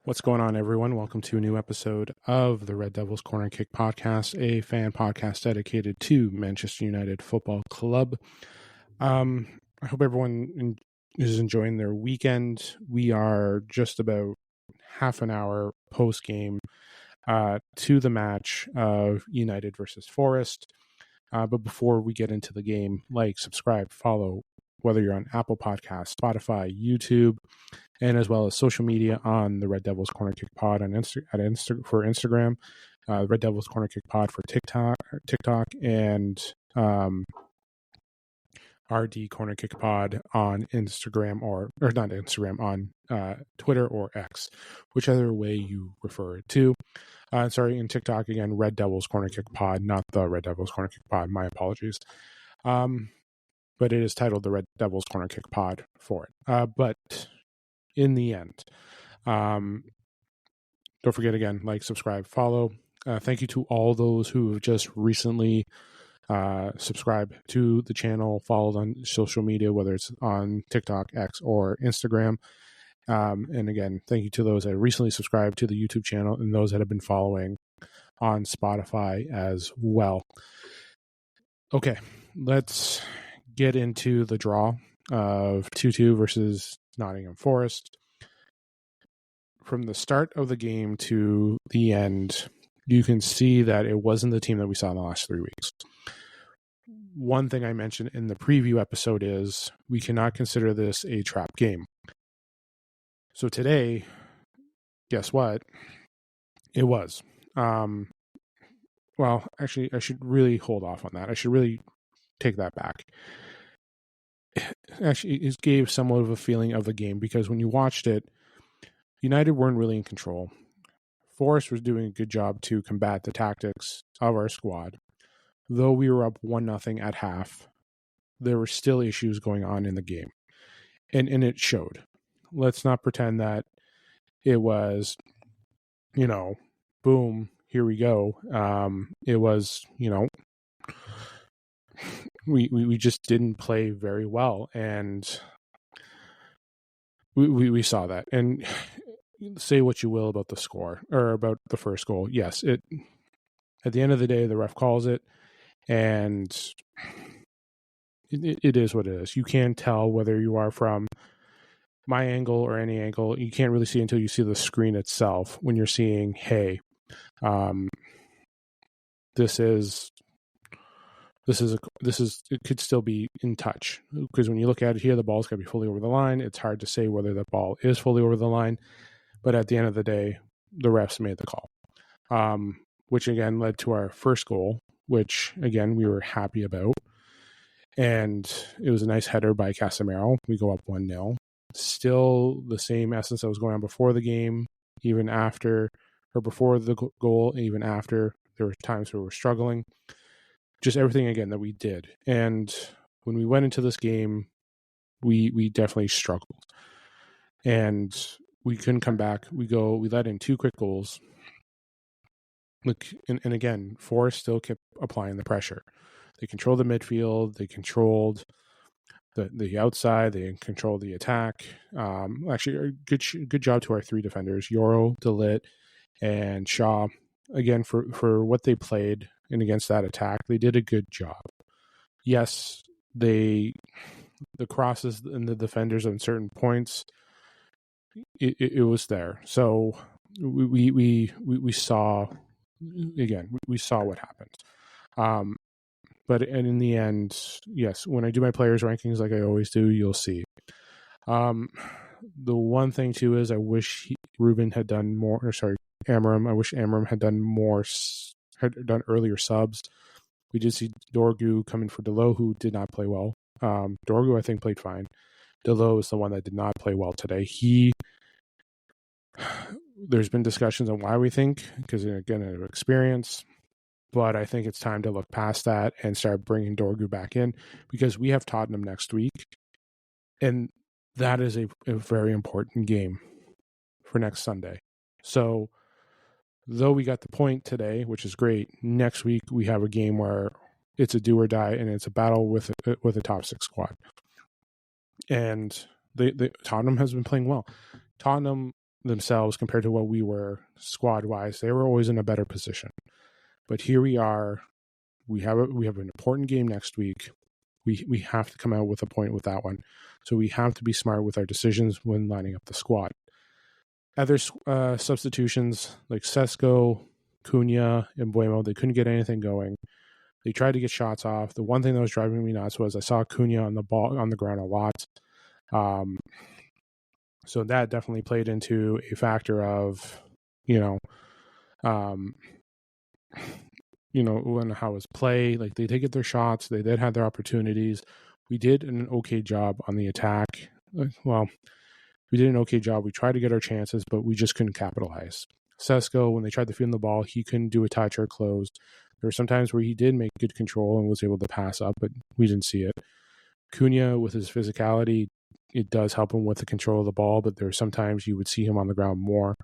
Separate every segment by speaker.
Speaker 1: What's going on, everyone? Welcome to a new episode of the Red Devils Corner Kick Podcast, a fan podcast dedicated to Manchester United Football Club. I hope everyone is enjoying their weekend. We are just about half an hour post-game to the match of United versus Forest. But before we get into the game, like, subscribe, follow, whether you're on Apple Podcasts, Spotify, YouTube, and as well as social media on the Red Devils Corner Kick Pod on for Instagram, Red Devils Corner Kick Pod for TikTok, and RD Corner Kick Pod on Instagram or not Instagram, on Twitter or X, whichever way you refer it to. In TikTok again, Red Devils Corner Kick Pod, not the Red Devils Corner Kick Pod. My apologies. But it is titled the Red Devils Corner Kick Pod for it. But in the end, don't forget, again, like, subscribe, follow. Thank you to all those who have just recently subscribed to the channel, followed on social media, whether it's on TikTok, X, or Instagram. And again, thank you to those that recently subscribed to the YouTube channel and those that have been following on Spotify as well. Okay, let's get into the draw of 2-2 versus Nottingham Forest. From the start of the game to the end, you can see that it wasn't the team that we saw in the last 3 weeks. One thing I mentioned in the preview episode is we cannot consider this a trap game. So today, guess what? It was. Well, actually, I should really hold off on that. I should really take that back. Actually, it gave somewhat of a feeling of the game because when you watched it, United weren't really in control. Forest was doing a good job to combat the tactics of our squad. Though we were up 1-0 at half, there were still issues going on in the game. And it showed. Let's not pretend that it was, boom, here we go. It was, we just didn't play very well. And we saw that. And say what you will about the score or about the first goal. Yes, at the end of the day, the ref calls it, and it is what it is. You can't tell whether you are from my angle or any angle. You can't really see until you see the screen itself when you're seeing, hey, this is it could still be in touch, because when you look at it here, the ball's got to be fully over the line. It's hard to say whether the ball is fully over the line, but at the end of the day, the refs made the call, which again led to our first goal, which again we were happy about, and it was a nice header by Casemiro. We go up 1-0. Still the same essence that was going on before the game, even after, or before the goal, even after. There were times where we were struggling. Just everything, again, that we did. And when we went into this game, we definitely struggled. And we couldn't come back. We let in 2 quick goals. Look, and again, Forest still kept applying the pressure. They controlled the midfield. They controlled the outside. They controlled the attack. Actually, a good job to our 3 defenders, Yoro, De Ligt, and Shaw. Again, for what they played and against that attack, they did a good job. Yes, the crosses and the defenders on certain points, it was there. So we saw, again, we saw what happened. But in the end, yes, when I do my players rankings like I always do, you'll see. The one thing too is I wish Ruben had done more. Amarim. I wish Amarim had done more. Had done earlier subs. We did see Dorgu come in for Dalot, who did not play well. Dorgu, I think, played fine. Dalot is the one that did not play well today. There's been discussions on why we think, because again, of experience. But I think it's time to look past that and start bringing Dorgu back in, because we have Tottenham next week. And that is a very important game for next Sunday. So, though we got the point today, which is great, next week we have a game where it's a do or die, and it's a battle with a top 6 squad. And Tottenham has been playing well. Tottenham themselves compared to what we were squad wise. They were always in a better position. But here we are. We have an important game next week. We have to come out with a point with that one. So we have to be smart with our decisions when lining up the squad. Other substitutions like Sesko, Cunha, and Buemo, they couldn't get anything going. They tried to get shots off. The one thing that was driving me nuts was I saw Cunha on the ground a lot. So that definitely played into a factor of, when how his play, like they did get their shots, they did have their opportunities. We did an okay job on the attack. Well, we did an okay job. We tried to get our chances, but we just couldn't capitalize. Sesko, when they tried to field the ball, he couldn't do a touch or close. There were some times where he did make good control and was able to pass up, but we didn't see it. Cunha, with his physicality, it does help him with the control of the ball, but there are sometimes you would see him on the ground more.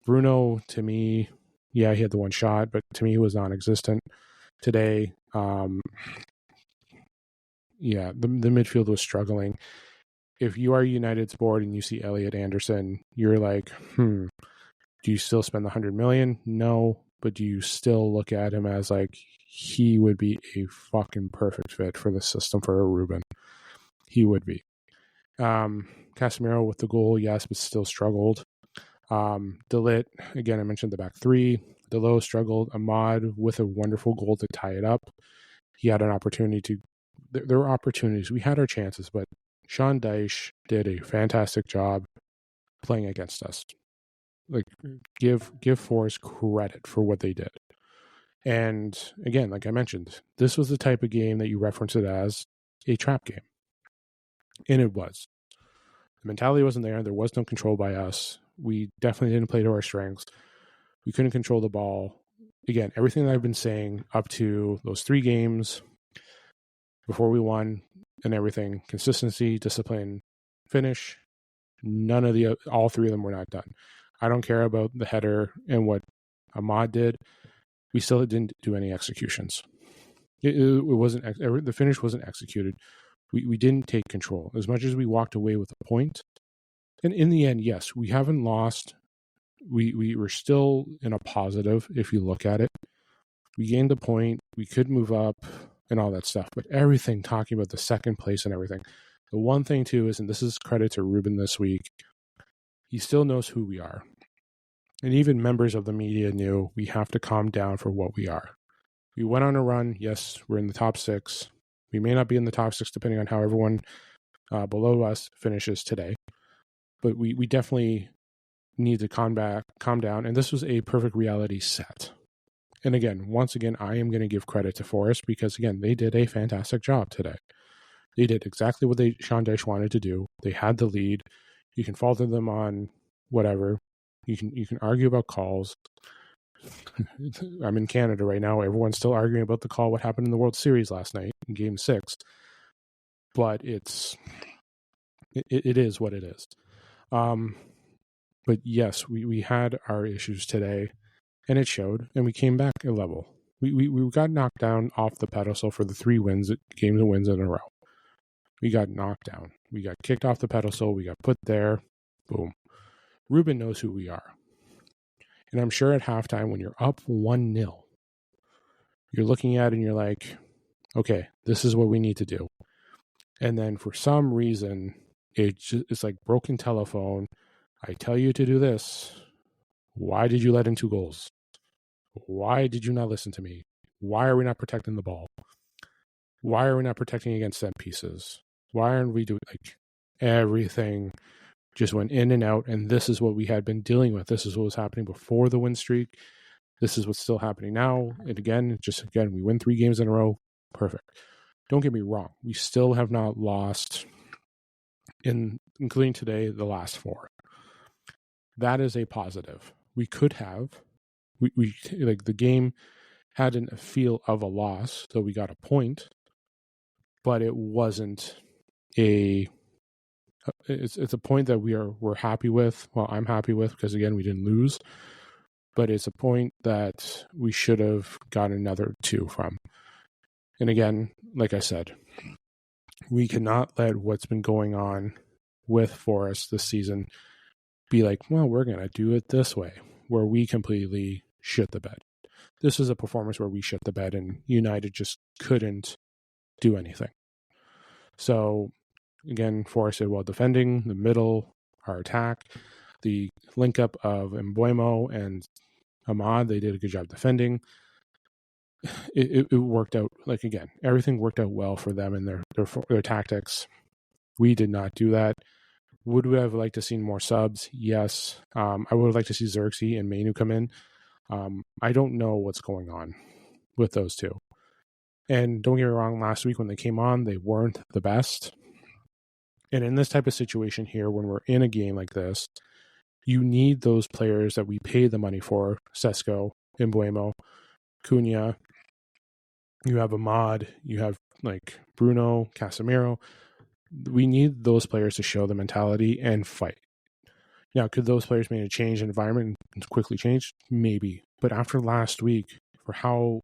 Speaker 1: Bruno, to me, yeah, he had the one shot, but to me, he was non-existent today. The midfield was struggling. If you are United's board and you see Elliot Anderson, you're like, do you still spend the $100 million? No, but do you still look at him as like he would be a fucking perfect fit for the system for a Ruben? He would be. Casemiro with the goal, yes, but still struggled. De Ligt, again, I mentioned the back three. Delo struggled. Ahmad with a wonderful goal to tie it up. He had an opportunity to. There were opportunities. We had our chances, but Sean Dyche did a fantastic job playing against us. Like, give Forest credit for what they did. And again, like I mentioned, this was the type of game that you reference it as a trap game. And it was. The mentality wasn't there. There was no control by us. We definitely didn't play to our strengths. We couldn't control the ball. Again, everything that I've been saying up to those 3 games before we won and everything, consistency, discipline, finish, all 3 of them were not done. I don't care about the header and what Ahmad did. We still didn't do any executions. It wasn't, the finish wasn't executed. We didn't take control. As much as we walked away with a point, and in the end, yes, we haven't lost. We were still in a positive if you look at it. We gained a point. We could move up and all that stuff. But everything talking about the second place and everything. The one thing too is, and this is credit to Ruben this week, he still knows who we are. And even members of the media knew we have to calm down for what we are. We went on a run. Yes, we're in the top 6. We may not be in the top 6 depending on how everyone below us finishes today. But we definitely need to calm down. And this was a perfect reality set. And again, once again, I am going to give credit to Forest because, again, they did a fantastic job today. They did exactly what Sean Dyche wanted to do. They had the lead. You can fault them on whatever. You can argue about calls. I'm in Canada right now. Everyone's still arguing about the call, what happened in the World Series last night in Game 6. But it is what it is. But yes, we had our issues today, and it showed, and we came back a level. We got knocked down off the pedestal for the 3 games and wins in a row. We got knocked down. We got kicked off the pedestal. We got put there. Boom. Ruben knows who we are. And I'm sure at halftime when you're up 1-0, you're looking at it and you're like, okay, this is what we need to do. And then for some reason, it's like broken telephone. I tell you to do this. Why did you let in 2 goals? Why did you not listen to me? Why are we not protecting the ball? Why are we not protecting against set pieces? Why aren't we doing everything just went in and out, and this is what we had been dealing with. This is what was happening before the win streak. This is what's still happening now. And again, we win 3 games in a row. Perfect. Don't get me wrong. We still have not lost, including today, the last 4. That is a positive. We could have. We the game had a feel of a loss, so we got a point, but it wasn't a. It's a point that we're happy with. Well, I'm happy with because again we didn't lose, but it's a point that we should have got another 2 from. And again, like I said, we cannot let what's been going on with Forest this season be like, well, we're going to do it this way, where we completely shit the bed. This is a performance where we shit the bed and United just couldn't do anything. So again, Forest did well defending, the middle, our attack, the link up of Mbeumo and Ahmad, they did a good job defending. It worked out, like, again, everything worked out well for them and their tactics. We did not do that. Would we have liked to see more subs? Yes. I would have liked to see Xerxes and Mainu come in. I don't know what's going on with those two. And don't get me wrong, last week when they came on, they weren't the best. And in this type of situation here, when we're in a game like this, you need those players that we pay the money for, Sesko, Mbeumo, Cunha. You have Ahmad, you have like Bruno, Casemiro. We need those players to show the mentality and fight. Now, could those players make a change in environment and quickly change? Maybe. But after last week, for how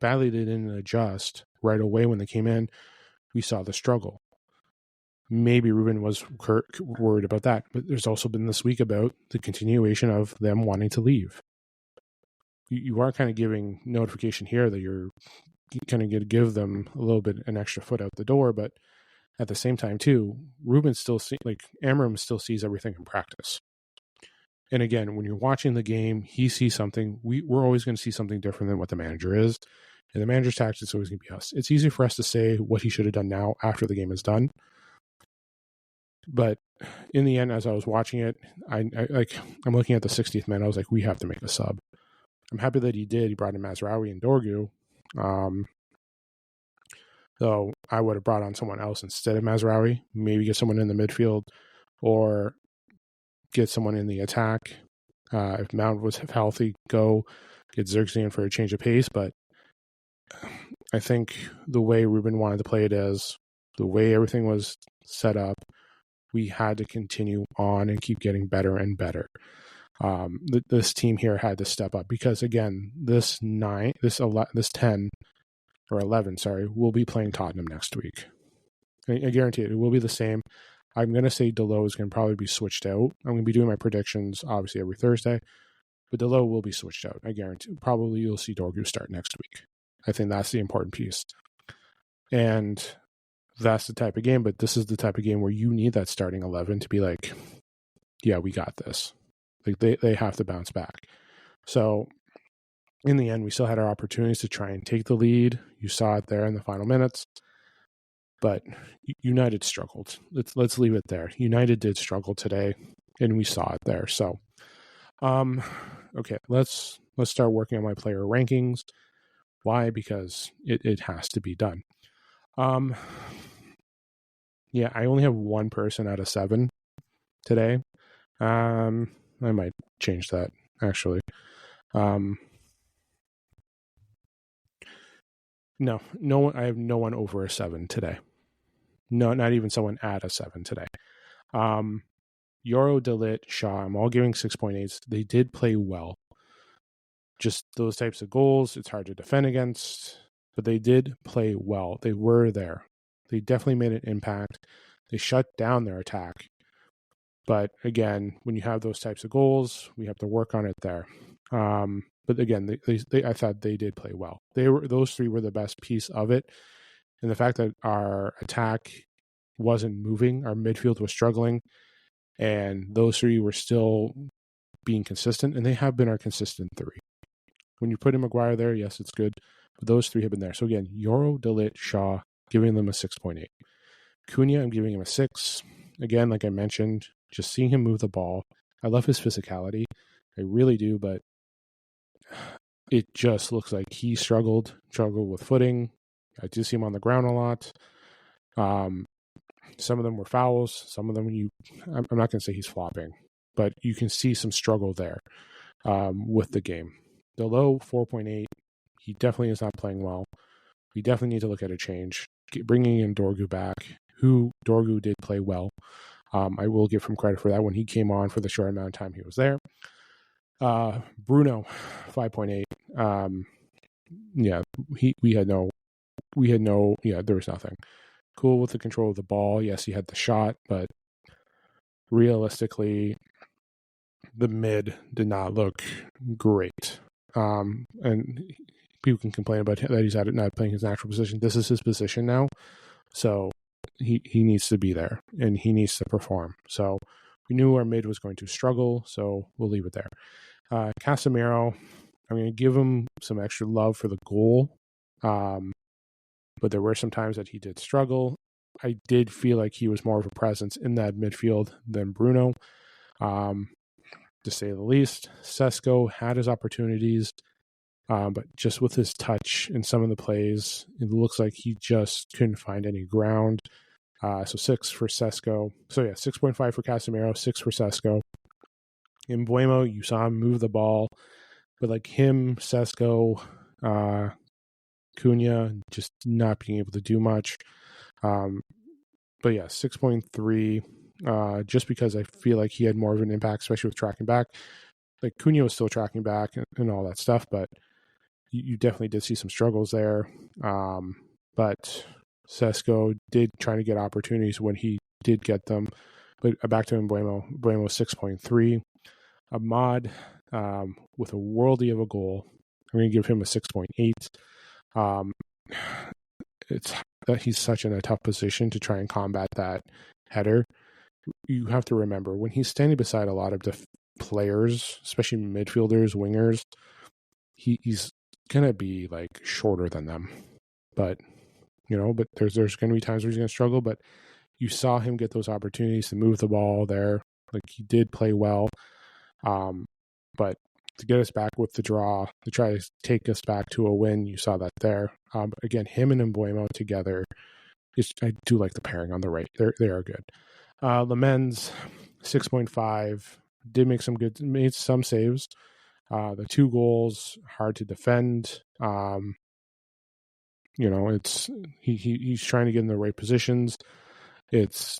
Speaker 1: badly they didn't adjust right away when they came in, we saw the struggle. Maybe Ruben was worried about that. But there's also been this week about the continuation of them wanting to leave. You are kind of giving notification here that you're kind of going to give them a little bit an extra foot out the door, but at the same time too, Ruben still Amram still sees everything in practice. And again, when you're watching the game, he sees something. We're always going to see something different than what the manager is, and the manager's tactics is always going to be us. It's easy for us to say what he should have done now after the game is done, but in the end, as I was watching it, I'm looking at the 60th minute. I was like, we have to make a sub. I'm happy that he did. He brought in Mazraoui and Dorgu. Though I would have brought on someone else instead of Mazraoui, maybe get someone in the midfield or get someone in the attack. If Mount was healthy, go get Xerxes in for a change of pace. But I think the way Ruben wanted to play it is the way everything was set up, we had to continue on and keep getting better and better. This team here had to step up because, again, this 10 or 11, we'll be playing Tottenham next week. I guarantee it will be the same. I'm going to say Dalot is going to probably be switched out. I'm going to be doing my predictions, obviously, every Thursday. But Dalot will be switched out. I guarantee. Probably you'll see Dorgu start next week. I think that's the important piece. And that's the type of game, but this is the type of game where you need that starting 11 to be like, yeah, we got this. Like they have to bounce back. So in the end, we still had our opportunities to try and take the lead. You saw it there in the final minutes. But United struggled. Let's leave it there. United did struggle today, and we saw it there. So, okay, let's start working on my player rankings. Why? Because it has to be done. Yeah, I only have one person out of 7 today. I might change that actually. No one. I have no one over a 7 today. No, not even someone at a 7 today. Yoro, De Ligt, Shaw, I'm all giving 6.8s. They did play well. Just those types of goals, it's hard to defend against, but they did play well. They were there. They definitely made an impact. They shut down their attack. But again, when you have those types of goals, we have to work on it there. But again, I thought they did play well. Those 3 were the best piece of it. And the fact that our attack wasn't moving, our midfield was struggling, and those 3 were still being consistent, and they have been our consistent 3. When you put in Maguire there, yes, it's good, but those 3 have been there. So again, Yoro, De Ligt, Shaw, giving them a 6.8. Cunha, I'm giving him a 6. Again, like I mentioned, just seeing him move the ball. I love his physicality. I really do, but it just looks like he struggled with footing. I did see him on the ground a lot. Some of them were fouls. Some of them, I'm not going to say he's flopping, but you can see some struggle there with the game. The low 4.8, he definitely is not playing well. We definitely need to look at a change. Bringing in Dorgu back, Dorgu did play well. I will give him credit for that when he came on for the short amount of time he was there. Bruno, 5.8. Yeah, there was nothing. Cool with the control of the ball. Yes, he had the shot, but realistically, the mid did not look great. And people can complain about that he's not playing his natural position. This is his position now. So he needs to be there and he needs to perform. So we knew our mid was going to struggle, so we'll leave it there. Casemiro, I'm going to give him some extra love for the goal. But there were some times that he did struggle. I did feel like he was more of a presence in that midfield than Bruno, to say the least. Sesko had his opportunities, but just with his touch in some of the plays, it looks like he just couldn't find any ground. So 6 for Sesko. So yeah, 6.5 for Casemiro, 6 for Sesko. In Mbeumo, you saw him move the ball, but like him, Sesko, Cunha just not being able to do much. But yeah, 6.3, just because I feel like he had more of an impact, especially with tracking back. Like Cunha was still tracking back and all that stuff, but you definitely did see some struggles there. But Sesko did try to get opportunities when he did get them. But back to Mbeumo. Mbeumo 6.3. Ahmad, with a worldie of a goal, I'm going to give him a 6.8. It's that he's such in a tough position to try and combat that header. You have to remember, when he's standing beside a lot of players, especially midfielders, wingers, he's going to be like shorter than them. But, but there's going to be times where he's going to struggle, but you saw him get those opportunities to move the ball there. Like he did play well. But to get us back with the draw, to try to take us back to a win, you saw that there. Again, him and Mbeumo together, I do like the pairing on the right. They are good. Lamens, 6.5, made some saves. The 2 goals, hard to defend. It's he's trying to get in the right positions. But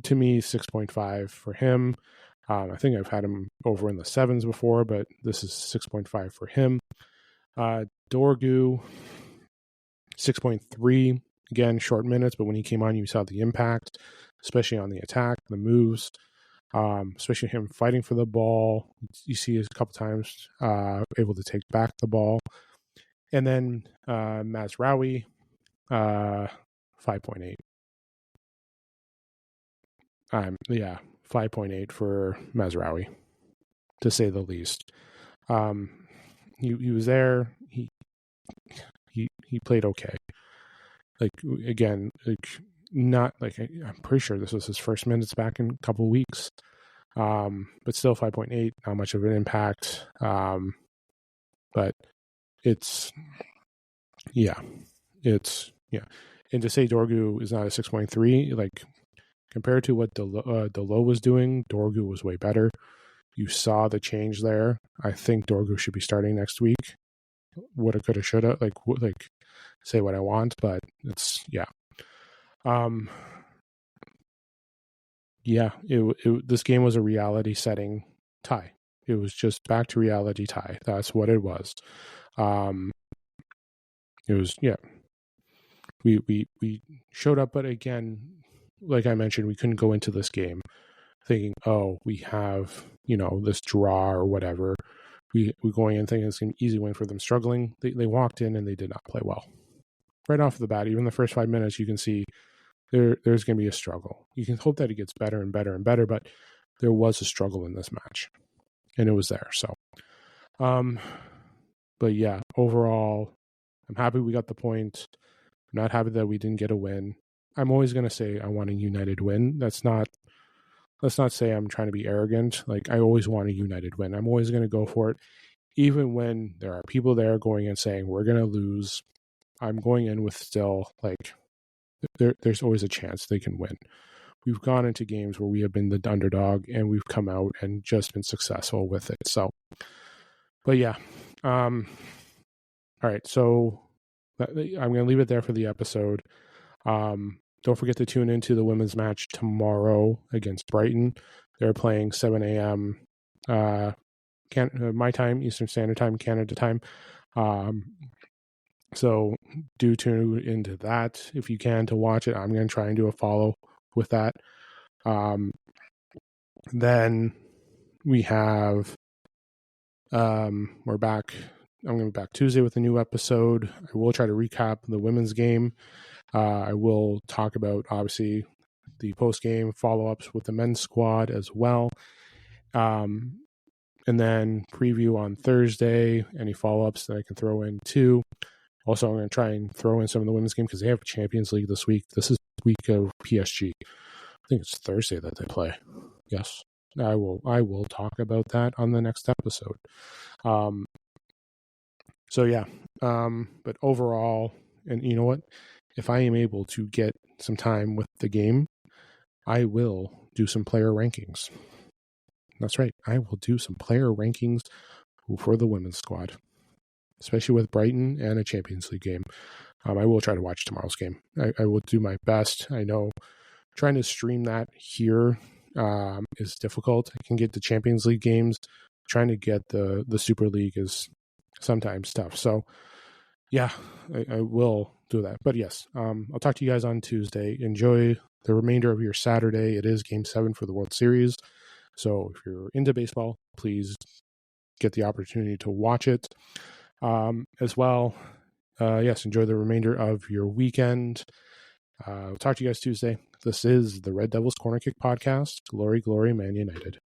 Speaker 1: to me, 6.5 for him. I think I've had him over in the 7s before, but this is 6.5 for him. Dorgu, 6.3. Again, short minutes, but when he came on, you saw the impact, especially on the attack, the moves, especially him fighting for the ball. You see a couple times able to take back the ball. And then Mazraoui, 5.8. 5.8 for Mazraoui, to say the least. He was there. He played okay. Like again, not like I'm pretty sure this was his first minutes back in a couple of weeks. But still 5.8, not much of an impact. But it's. And to say Dorgu is not a 6.3, like compared to what Delo was doing, Dorgu was way better. You saw the change there. I think Dorgu should be starting next week. Woulda, coulda, shoulda. Like say what I want, but it's this game was a reality setting tie. It was just back to reality tie. That's what it was. It was We showed up, but again, like I mentioned, we couldn't go into this game thinking, oh, we have this draw or whatever. We're going in thinking it's an easy win for them. Struggling, they walked in and they did not play well. Right off the bat, even the first 5 minutes, you can see there's going to be a struggle. You can hope that it gets better and better and better, but there was a struggle in this match, and it was there. So, but yeah, overall, I'm happy we got the point. I'm not happy that we didn't get a win. I'm always going to say I want a United win. Let's not say I'm trying to be arrogant. Like, I always want a United win. I'm always going to go for it. Even when there are people there going and saying we're going to lose, I'm going in with still, like, there's always a chance they can win. We've gone into games where we have been the underdog and we've come out and just been successful with it. So, but yeah. All right. So I'm going to leave it there for the episode. Don't forget to tune into the women's match tomorrow against Brighton. They're playing 7 a.m. My time, Eastern Standard Time, Canada time. So do tune into that if you can to watch it. I'm going to try and do a follow with that. Then we have, we're back. I'm going to be back Tuesday with a new episode. I will try to recap the women's game. I will talk about, obviously, the post-game follow-ups with the men's squad as well. And then preview on Thursday, any follow-ups that I can throw in too. Also, I'm going to try and throw in some of the women's game because they have Champions League this week. This is the week of PSG. I think it's Thursday that they play. Yes. I will talk about that on the next episode. So yeah, but overall, and you know what? If I am able to get some time with the game, I will do some player rankings. That's right. I will do some player rankings for the women's squad, especially with Brighton and a Champions League game. I will try to watch tomorrow's game. I will do my best. I know trying to stream that here is difficult. I can get the Champions League games. Trying to get the Super League is sometimes tough. So, yeah, I will do that. But yes, I'll talk to you guys on Tuesday. Enjoy the remainder of your Saturday. It is Game 7 for the World Series. So if you're into baseball, please get the opportunity to watch it as well. Yes, enjoy the remainder of your weekend. I'll talk to you guys Tuesday. This is the Red Devils Corner Kick Podcast. Glory, glory, Man United.